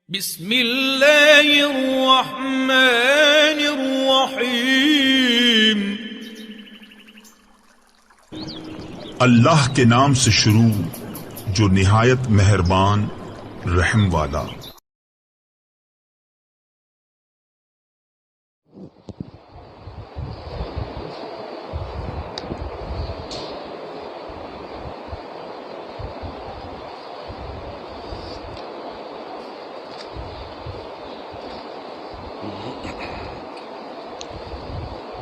بسم اللہ الرحمن الرحیم۔ اللہ کے نام سے شروع جو نہایت مہربان رحم والا۔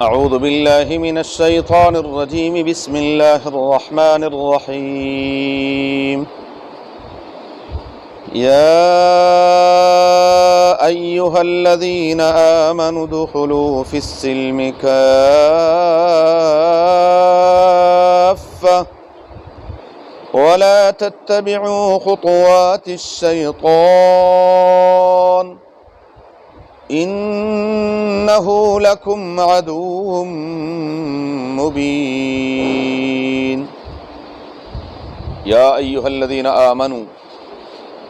اعوذ باللہ من الشیطان الرجیم بسم اللہ الرحمن الرحیم۔ یا ایہا الذین آمنوا ادخلوا فی السلم کافہ ولا تتبعوا خطوات الشیطان انہ لکم عدو مبین۔ یا ایہا الذین آمنوا،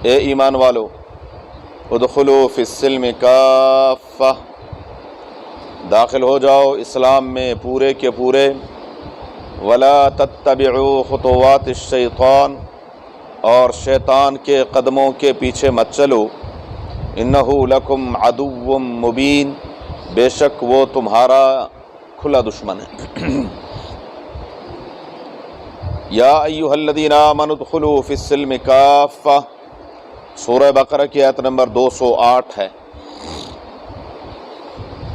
اے ایمان والو، ادخلوا فی السلم کافہ، داخل ہو جاؤ اسلام میں پورے کے پورے، ولا تتبعوا خطوات الشیطان، اور شیطان کے قدموں کے پیچھے مت چلو، انہ لکم عدو مبین، بے شک وہ تمہارا کھلا دشمن ہے۔ یا ایہا الذین آمنوا ادخلوا فی السلم کافہ، سورہ بقرہ کی آیت نمبر 208 ہے۔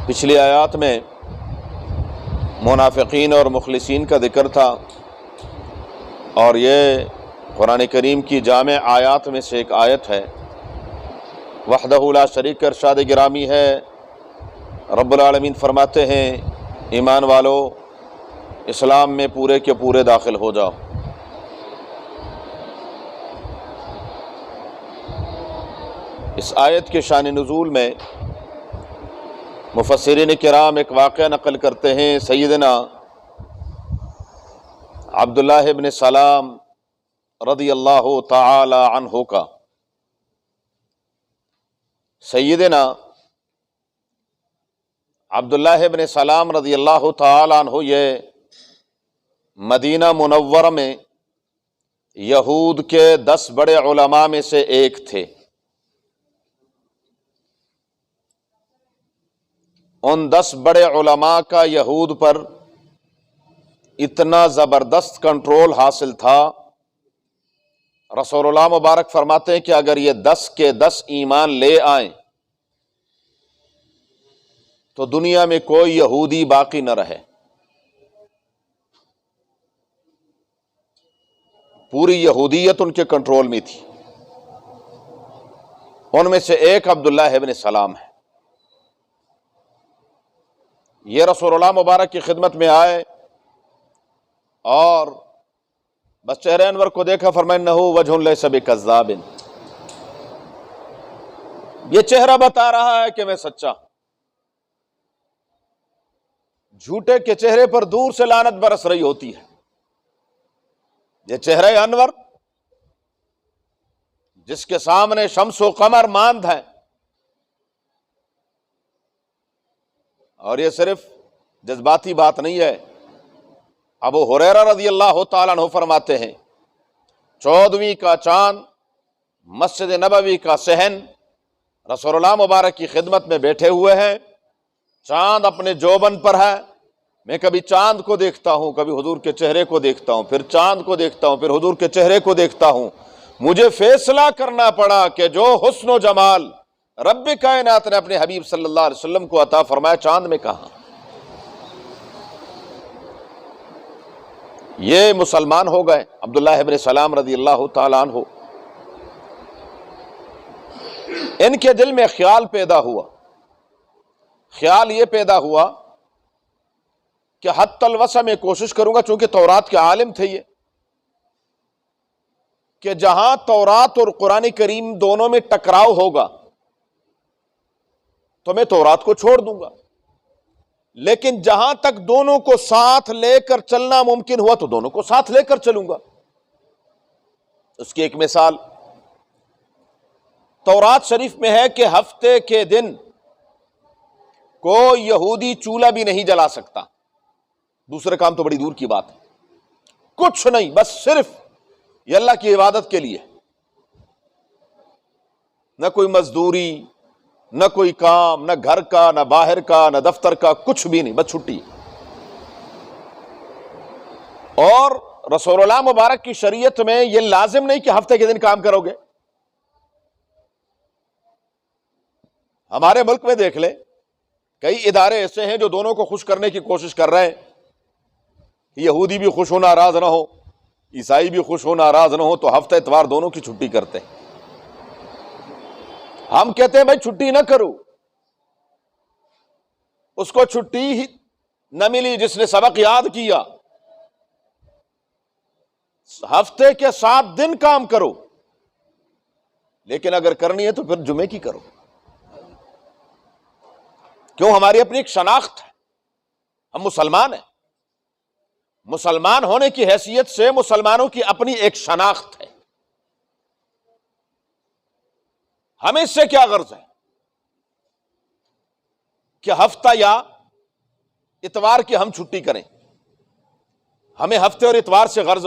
پچھلی آیات میں منافقین اور مخلصین کا ذکر تھا، اور یہ قرآن کریم کی جامع آیات میں سے ایک آیت ہے۔ وحدہ لا شریک کا ارشاد گرامی ہے، رب العالمین فرماتے ہیں ایمان والو اسلام میں پورے کے پورے داخل ہو جاؤ۔ اس آیت کے شان نزول میں مفسرین کرام ایک واقعہ نقل کرتے ہیں سیدنا عبداللہ ابن سلام رضی اللہ تعالی عنہ کا۔ سیدنا عبداللہ ابن سلام رضی اللہ تعالی عنہ یہ مدینہ منورہ میں یہود کے 10 بڑے علماء میں سے ایک تھے۔ ان 10 بڑے علماء کا یہود پر اتنا زبردست کنٹرول حاصل تھا، رسول اللہ مبارک فرماتے ہیں کہ اگر یہ 10 کے 10 ایمان لے آئیں تو دنیا میں کوئی یہودی باقی نہ رہے۔ پوری یہودیت ان کے کنٹرول میں تھی۔ ان میں سے ایک عبداللہ ابن سلام ہے۔ یہ رسول اللہ مبارک کی خدمت میں آئے اور بس چہرے انور کو دیکھا، فرمایا انہ وجہ لیس بکذاب، یہ چہرہ بتا رہا ہے کہ میں سچا ہوں۔ جھوٹے کے چہرے پر دور سے لعنت برس رہی ہوتی ہے۔ یہ چہرہ انور جس کے سامنے شمس و قمر ماند ہیں، اور یہ صرف جذباتی بات نہیں ہے۔ ابو ہریرہ رضی اللہ تعالیٰ عنہ فرماتے ہیں 14ویں کا چاند مسجد نبوی کا صحن، رسول اللہ مبارک کی خدمت میں بیٹھے ہوئے ہیں، چاند اپنے جوبن پر ہے۔ میں کبھی چاند کو دیکھتا ہوں، کبھی حضور کے چہرے کو دیکھتا ہوں، پھر چاند کو دیکھتا ہوں، پھر حضور کے چہرے کو دیکھتا ہوں۔ مجھے فیصلہ کرنا پڑا کہ جو حسن و جمال رب کائنات نے اپنے حبیب صلی اللہ علیہ وسلم کو عطا فرمایا، چاند میں کہاں؟ یہ مسلمان ہو گئے عبداللہ ابن سلام رضی اللہ تعالیٰ عنہ۔ ان کے دل میں خیال پیدا ہوا، خیال یہ پیدا ہوا کہ حتی الوسع میں کوشش کروں گا، چونکہ تورات کے عالم تھے یہ، کہ جہاں تورات اور قرآن کریم دونوں میں ٹکراؤ ہوگا تو میں تورات کو چھوڑ دوں گا، لیکن جہاں تک دونوں کو ساتھ لے کر چلنا ممکن ہوا تو دونوں کو ساتھ لے کر چلوں گا۔ اس کی ایک مثال تورات شریف میں ہے کہ ہفتے کے دن کوئی یہودی چولہا بھی نہیں جلا سکتا. دوسرے کام تو بڑی دور کی بات ہے، کچھ نہیں، بس صرف یہ اللہ کی عبادت کے لیے. نہ کوئی مزدوری، نہ کوئی کام، نہ گھر کا، نہ باہر کا، نہ دفتر کا، کچھ بھی نہیں، بس چھٹی. اور رسول اللہ مبارک کی شریعت میں یہ لازم نہیں کہ ہفتے کے دن کام کرو گے. ہمارے ملک میں دیکھ لیں، کئی ادارے ایسے ہیں جو دونوں کو خوش کرنے کی کوشش کر رہے ہیں کہ یہودی بھی خوش ہو ناراض نہ ہو، عیسائی بھی خوش ہو ناراض نہ ہو، تو ہفتہ اتوار دونوں کی چھٹی کرتے ہیں. ہم کہتے ہیں بھائی چھٹی نہ کرو، اس کو چھٹی ہی نہ ملی جس نے سبق یاد کیا. ہفتے کے 7 دن کام کرو، لیکن اگر کرنی ہے تو پھر جمعے کی کرو. کیوں؟ ہماری اپنی ایک شناخت ہے، ہم مسلمان ہیں. مسلمان ہونے کی حیثیت سے مسلمانوں کی اپنی ایک شناخت ہے. ہمیں اس سے کیا غرض ہے کہ ہفتہ یا اتوار کی ہم چھٹی کریں؟ ہمیں ہفتے اور اتوار سے غرض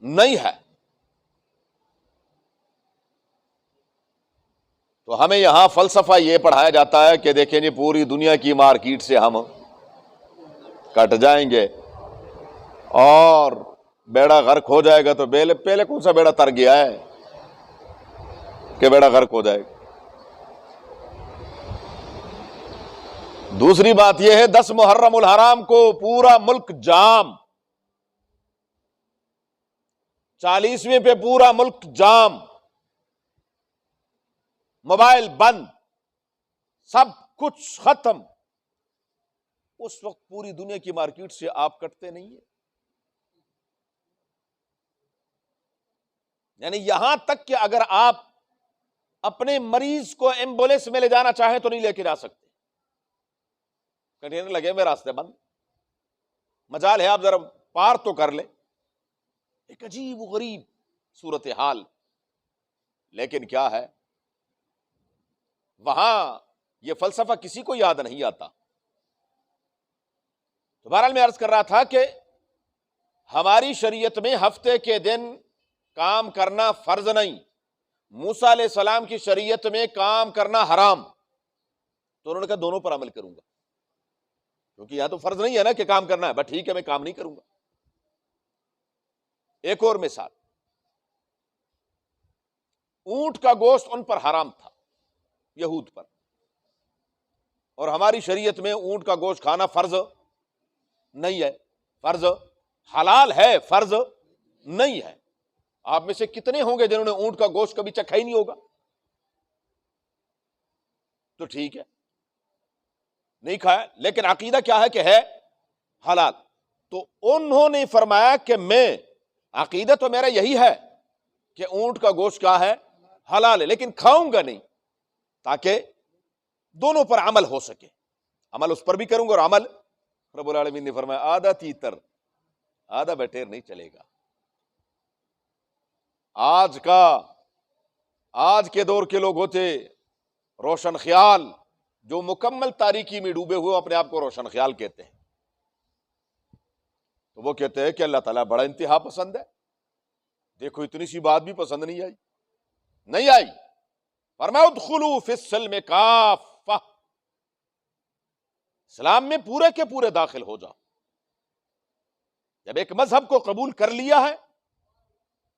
نہیں ہے. تو ہمیں یہاں فلسفہ یہ پڑھایا جاتا ہے کہ دیکھیں جی پوری دنیا کی مارکیٹ سے ہم کٹ جائیں گے اور بیڑا غرق ہو جائے گا. تو پہلے کون سا بیڑا تر گیا ہے کہ بیڑا غرق ہو جائے گا؟ دوسری بات یہ ہے 10 محرم الحرام کو پورا ملک جام، 40ویں پہ پورا ملک جام، موبائل بند، سب کچھ ختم. اس وقت پوری دنیا کی مارکیٹ سے آپ کٹتے نہیں ہیں. یعنی یہاں تک کہ اگر آپ اپنے مریض کو ایمبولینس میں لے جانا چاہیں تو نہیں لے کے جا سکتے، کنٹینر لگے ہوئے، راستے بند. مجال ہے آپ ذرا پار تو کر لیں. ایک عجیب و غریب صورتحال. لیکن کیا ہے، وہاں یہ فلسفہ کسی کو یاد نہیں آتا. تو بہرحال میں عرض کر رہا تھا کہ ہماری شریعت میں ہفتے کے دن کام کرنا فرض نہیں. موسیٰ علیہ السلام کی شریعت میں کام کرنا حرام. تو انہوں نے کہا دونوں پر عمل کروں گا، کیونکہ یہاں تو فرض نہیں ہے نا کہ کام کرنا ہے، بس ٹھیک ہے میں کام نہیں کروں گا. ایک اور مثال، اونٹ کا گوشت ان پر حرام تھا، یہود پر، اور ہماری شریعت میں اونٹ کا گوشت کھانا فرض نہیں ہے. فرض حلال ہے، فرض نہیں ہے. آپ میں سے کتنے ہوں گے جنہوں نے اونٹ کا گوشت کبھی چکھا ہی نہیں ہوگا؟ تو ٹھیک ہے نہیں کھایا، لیکن عقیدہ کیا ہے کہ ہے حلال. تو انہوں نے فرمایا کہ میں عقیدہ تو میرا یہی ہے کہ اونٹ کا گوشت کیا ہے، حلال ہے، لیکن کھاؤں گا نہیں، تاکہ دونوں پر عمل ہو سکے. عمل اس پر بھی کروں گا، اور عمل رب العالمین نے فرمایا آدھا تیتر آدھا بٹیر نہیں چلے گا. آج کے دور کے لوگ ہوتے روشن خیال، جو مکمل تاریکی میں ڈوبے ہوئے اپنے آپ کو روشن خیال کہتے ہیں. تو وہ کہتے ہیں کہ اللہ تعالیٰ بڑا انتہا پسند ہے. دیکھو اتنی سی بات بھی پسند نہیں آئی. فرمایا ادخلوا فی السلم کافہ، اسلام میں پورے کے پورے داخل ہو جاؤ. جب ایک مذہب کو قبول کر لیا ہے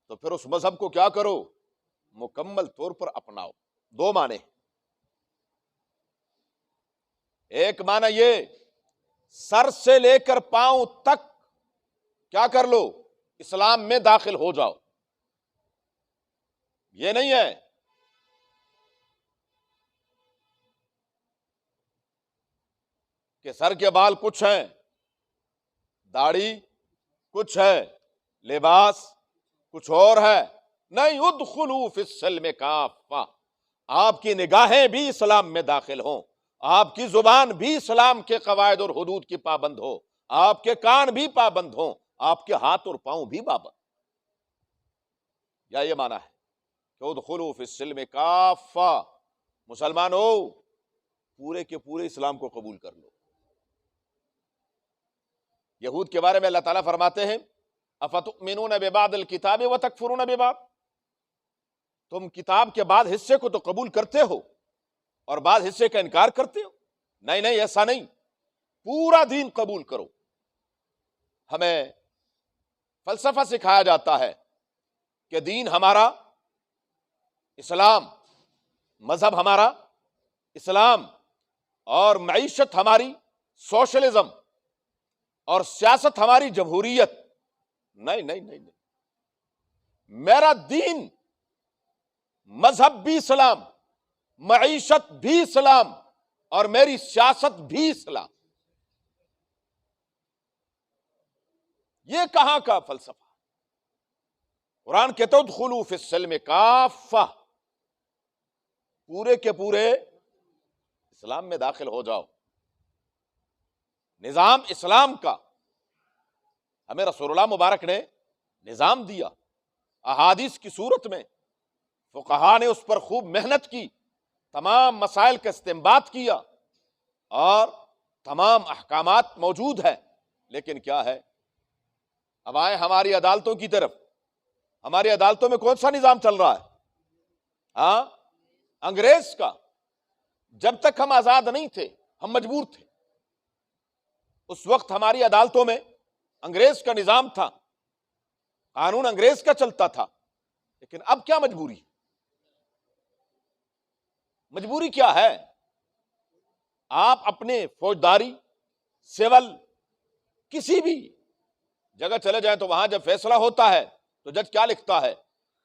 تو پھر اس مذہب کو کیا کرو، مکمل طور پر اپناؤ. 2 معنی. ایک معنی یہ سر سے لے کر پاؤں تک کیا کر لو، اسلام میں داخل ہو جاؤ. یہ نہیں ہے کہ سر کے بال کچھ ہیں، داڑھی کچھ ہے، لباس کچھ اور ہے. نہیں، ادخلوا فی السلم کافہ، آپ کی نگاہیں بھی اسلام میں داخل ہوں، آپ کی زبان بھی اسلام کے قواعد اور حدود کی پابند ہو، آپ کے کان بھی پابند ہوں، آپ کے ہاتھ اور پاؤں بھی پابند. یا یہ معنی ہے کہ ادخلوا فی السلم کافہ، مسلمان ہو پورے کے پورے اسلام کو قبول کر لو۔ یہود کے بارے میں اللہ تعالیٰ فرماتے ہیں افتؤمنون ببعض الکتاب وتکفرون ببعض، تم کتاب کے بعض حصے کو تو قبول کرتے ہو اور بعض حصے کا انکار کرتے ہو۔ نہیں نہیں، ایسا نہیں، پورا دین قبول کرو۔ ہمیں فلسفہ سکھایا جاتا ہے کہ دین ہمارا اسلام، مذہب ہمارا اسلام، اور معیشت ہماری سوشلزم، اور سیاست ہماری جمہوریت۔ نہیں نہیں نہیں نہیں، میرا دین، مذہب بھی اسلام، معیشت بھی اسلام، اور میری سیاست بھی اسلام۔ یہ کہاں کا فلسفہ؟ قرآن کہتا ہے ادخلوا فی السلم کافہ، پورے کے پورے اسلام میں داخل ہو جاؤ۔ نظام اسلام کا ہمیں رسول اللہ مبارک نے نظام دیا، احادیث کی صورت میں فقہا نے اس پر خوب محنت کی، تمام مسائل کا استنباط کیا، اور تمام احکامات موجود ہیں۔ لیکن کیا ہے، اب آئے ہماری عدالتوں کی طرف۔ ہماری عدالتوں میں کون سا نظام چل رہا ہے؟ ہاں، انگریز کا۔ جب تک ہم آزاد نہیں تھے ہم مجبور تھے، اس وقت ہماری عدالتوں میں انگریز کا نظام تھا، قانون انگریز کا چلتا تھا۔ لیکن اب کیا مجبوری؟ مجبوری کیا ہے؟ آپ اپنے فوجداری، سول، کسی بھی جگہ چلے جائیں تو وہاں جب فیصلہ ہوتا ہے تو جج کیا لکھتا ہے؟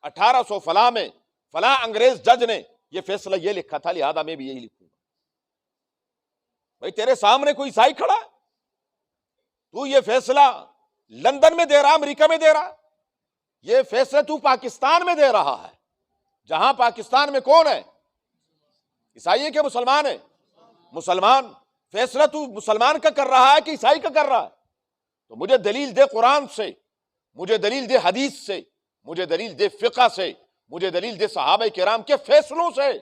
1800 فلاں میں فلاں انگریز جج نے یہ فیصلہ یہ لکھا تھا، لہذا میں بھی یہی لکھوں گا۔ بھائی تیرے سامنے کوئی عیسائی کھڑا ہے، تو یہ فیصلہ لندن میں دے رہا، امریکہ میں دے رہا، یہ فیصلہ تو پاکستان میں دے رہا ہے، جہاں پاکستان میں کون ہے؟ عیسائی ہے کہ مسلمان ہے؟ مسلمان۔ فیصلہ تو مسلمان کا کر رہا ہے کہ عیسائی کا کر رہا ہے؟ تو مجھے دلیل دے قرآن سے، مجھے دلیل دے حدیث سے، مجھے دلیل دے فقہ سے، مجھے دلیل دے صحابہ کرام کے فیصلوں سے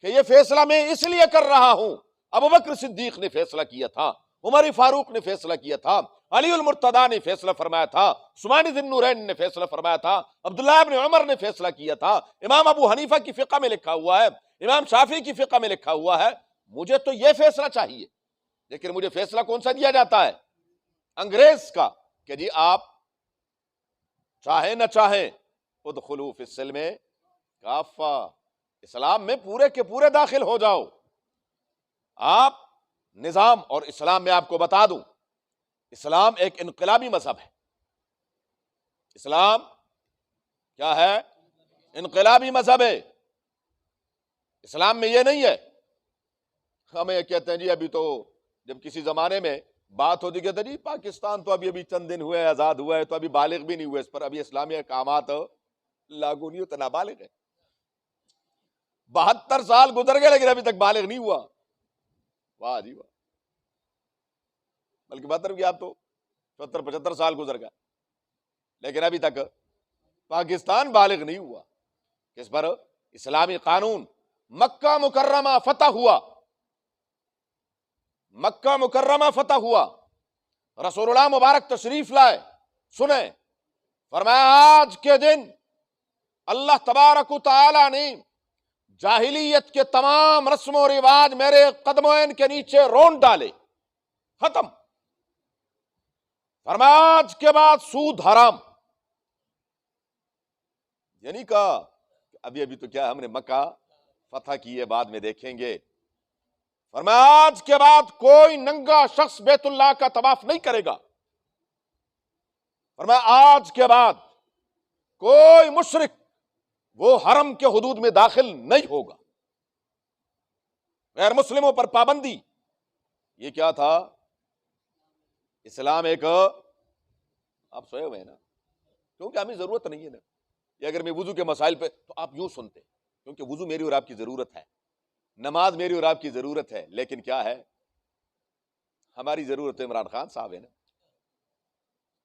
کہ یہ فیصلہ میں اس لیے کر رہا ہوں۔ ابوبکر صدیق نے فیصلہ کیا تھا، عمر فاروق نے فیصلہ کیا تھا، علی المرتضیٰ نے فیصلہ فرمایا تھا، عثمان ذی النورین نے فیصلہ فرمایا تھا، عبداللہ ابن عمر نے فیصلہ کیا تھا، امام ابو حنیفہ کی فقہ میں لکھا ہوا ہے، امام شافعی کی فقہ میں لکھا ہوا ہے۔ مجھے تو یہ فیصلہ چاہیے، لیکن مجھے فیصلہ کون سا دیا جاتا ہے؟ انگریز کا، کہ جی آپ چاہیں نہ چاہیں ادخلوا فی السلم کافہ، اسلام میں پورے کے پورے داخل ہو جاؤ۔ آپ نظام اور اسلام میں آپ کو بتا دوں، اسلام ایک انقلابی مذہب ہے۔ اسلام کیا ہے؟ انقلابی مذہب ہے۔ اسلام میں یہ نہیں ہے، ہمیں کہتے ہیں جی ابھی تو جب کسی زمانے میں بات ہوتی کہتے ہیں جی پاکستان تو ابھی چند دن ہوئے، آزاد ہوا ہے، تو ابھی بالغ بھی نہیں ہوئے، اس پر ابھی اسلامی احکامات لاگو نہیں ہوتے، نابالغ ہے۔ 72 سال گزر گئے لیکن ابھی تک بالغ نہیں ہوا۔ واہ جی واہ، بلکہ بہتر بھی، آپ تو 74-75 سال گزر گئے لیکن ابھی تک پاکستان بالغ نہیں ہوا۔ کس پر؟ اسلامی قانون۔ مکہ مکرمہ فتح ہوا، مکہ مکرمہ فتح ہوا، رسول اللہ مبارک تشریف لائے۔ سنیں، فرمایا آج کے دن اللہ تبارک و تعالی نے جاہلیت کے تمام رسم و رواج میرے قدمین کے نیچے رون ڈالے، ختم۔ فرمایا آج کے بعد سود حرام۔ یعنی کہا ابھی تو کیا ہم نے مکہ فتح کی ہے، بعد میں دیکھیں گے۔ فرمایا آج کے بعد کوئی ننگا شخص بیت اللہ کا طواف نہیں کرے گا۔ فرمایا آج کے بعد کوئی مشرک وہ حرم کے حدود میں داخل نہیں ہوگا، غیر مسلموں پر پابندی۔ یہ کیا تھا؟ اسلام ایک، آپ سوئے ہوئے ہیں نا، کیونکہ ہمیں ضرورت نہیں ہے نا، یہ اگر میں وضو کے مسائل پہ تو آپ یوں سنتے، کیونکہ وضو میری اور آپ کی ضرورت ہے، نماز میری اور آپ کی ضرورت ہے، لیکن کیا ہے ہماری ضرورت؟ عمران خان صاحب ہے نا،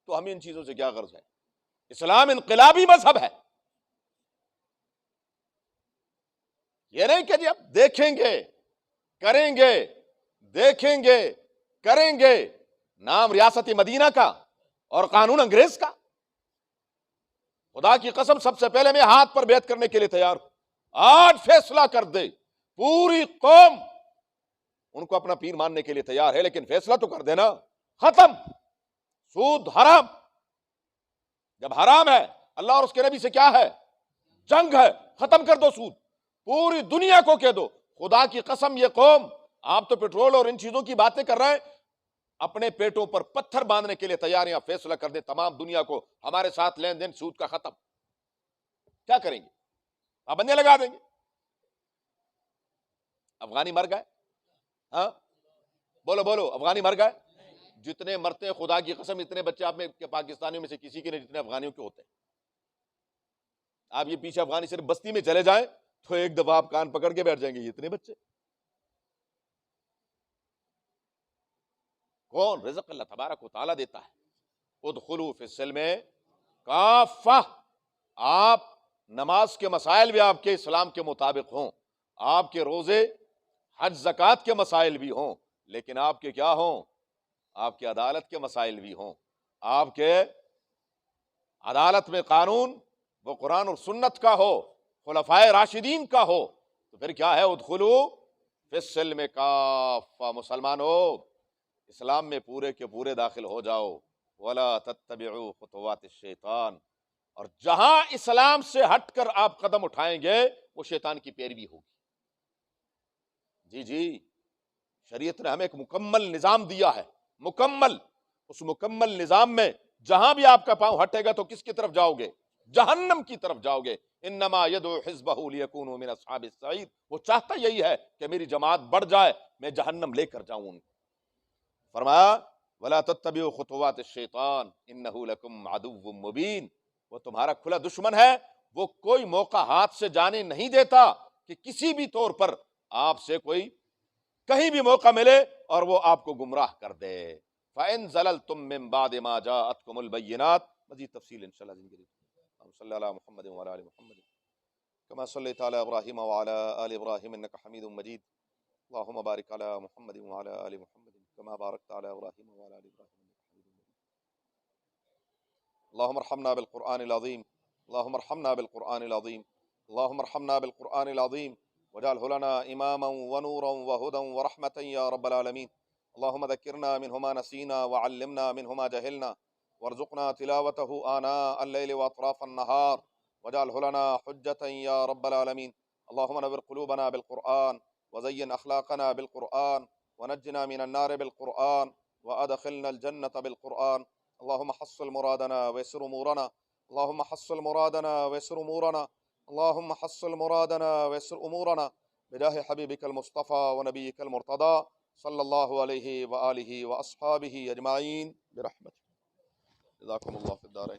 تو ہمیں ان چیزوں سے کیا غرض ہے؟ اسلام انقلابی مذہب ہے۔ یہ نہیں کہ جی اب دیکھیں گے کریں گے، دیکھیں گے کریں گے، نام ریاست مدینہ کا اور قانون انگریز کا۔ خدا کی قسم سب سے پہلے میں ہاتھ پر بیعت کرنے کے لیے تیار ہوں۔ آج فیصلہ کر دے، پوری قوم ان کو اپنا پیر ماننے کے لیے تیار ہے، لیکن فیصلہ تو کر دینا، ختم۔ سود حرام، جب حرام ہے اللہ اور اس کے نبی سے کیا ہے؟ جنگ ہے، ختم کر دو سود، پوری دنیا کو کہہ دو۔ خدا کی قسم یہ قوم، آپ تو پیٹرول اور ان چیزوں کی باتیں کر رہے ہیں، اپنے پیٹوں پر پتھر باندھنے کے لیے تیار ہیں۔ آپ فیصلہ کر دیں تمام دنیا کو ہمارے ساتھ لین دین سود کا ختم، کیا کریں گے؟ پابندیاں لگا دیں گے۔ افغانی مر گئے؟ ہاں بولو بولو، افغانی مر گئے؟ جتنے مرتے ہیں خدا کی قسم اتنے بچے آپ میں پاکستانیوں میں سے کسی کے نہیں جتنے افغانیوں کے ہوتے ہیں۔ آپ یہ پیچھے افغانی صرف بستی میں چلے جائیں تو ایک دفعہ آپ کان پکڑ کے بیٹھ جائیں گے، یہ اتنے بچے۔ کون؟ رزق اللہ تبارک و تعالیٰ دیتا ہے۔ ادخلوا فی السلم کافہ۔ آپ نماز کے مسائل بھی آپ کے اسلام کے مطابق ہوں، آپ کے روزے حج زکوٰۃ کے مسائل بھی ہوں، لیکن آپ کے کیا ہوں؟ آپ کے عدالت کے مسائل بھی ہوں۔ آپ کے عدالت میں قانون وہ قرآن اور سنت کا ہو، خلفائے راشدین کا ہو، تو پھر کیا ہے؟ ادخلوا فی السلم کافہ۔ مسلمان ہو، اسلام میں پورے کے پورے داخل ہو جاؤ۔ ولا تتبعوا خطوات الشیطان۔ اور جہاں اسلام سے ہٹ کر آپ قدم اٹھائیں گے وہ شیطان کی پیروی ہوگی۔ جی جی، شریعت نے ہمیں ایک مکمل نظام دیا ہے، مکمل۔ اس مکمل نظام میں جہاں بھی آپ کا پاؤں ہٹے گا تو کس کی طرف جاؤ گے؟ جہنم کی طرف جاؤ گے۔ انما یدعو حزبہ لیکونوا من اصحاب السعیر۔ وہ چاہتا یہی ہے کہ میری جماعت بڑھ جائے، میں جہنم لے کر جاؤں ان کو۔ فرمایا ولا تتبعوا خطوات الشیطان انہ لکم عدو مبین۔ وہ تمہارا کھلا دشمن ہے، وہ کوئی موقع ہاتھ سے جانے نہیں دیتا کہ کسی بھی طور پر آپ سے کوئی کہیں بھی موقع ملے اور وہ آپ کو گمراہ کر دے۔ فَإِن زَلَلْتُم مِّن بَعْدِ مَا جَاءَتْكُمُ الْبَيِّنَاتُ۔ مزید تفصیل انشاءاللہ زندگی صلی اللہ علیہ محمد وعلی آل محمد كما صلیت علی ابراہیم وعلی آل ابراہیم انک حمید مجید۔ اللہم بارک علی محمد وعلی آل محمد كما بارکت علی ابراہیم وعلی آل ابراہیم انک حمید مجید۔ اللہم ارحمنا بالقرآن العظیم، اللہم ارحمنا بالقرآن العظیم، اللہم ارحمنا بالقرآن العظیم واجعلہ لنا اماما ونورا وہدا ورحمة یا رب العالمین۔ اللہم ذکرنا منہ ما نسینا وعلمنا منہ ما جہلنا وارزقنا تلاوته آناء اللیل واطراف النہار واجعلہ لنا حجة یا رب العالمین۔ اللہم نور قلوبنا بالقرآن وزین اخلاقنا بالقرآن ونجنا من النار بالقرآن وادخلنا الجنة بالقرآن۔ اللہم حصل مرادنا ويسر امورنا، اللہم حصل مرادنا ويسر امورنا، اللہم حصل مرادنا ويسر امورنا بجاہ حبیبک المصطفى ونبیک المرتضى صلی اللہ علیہ وآلہ واصحابہ اجمعین برحمتک۔ جزاکم اللہ فی الدارین۔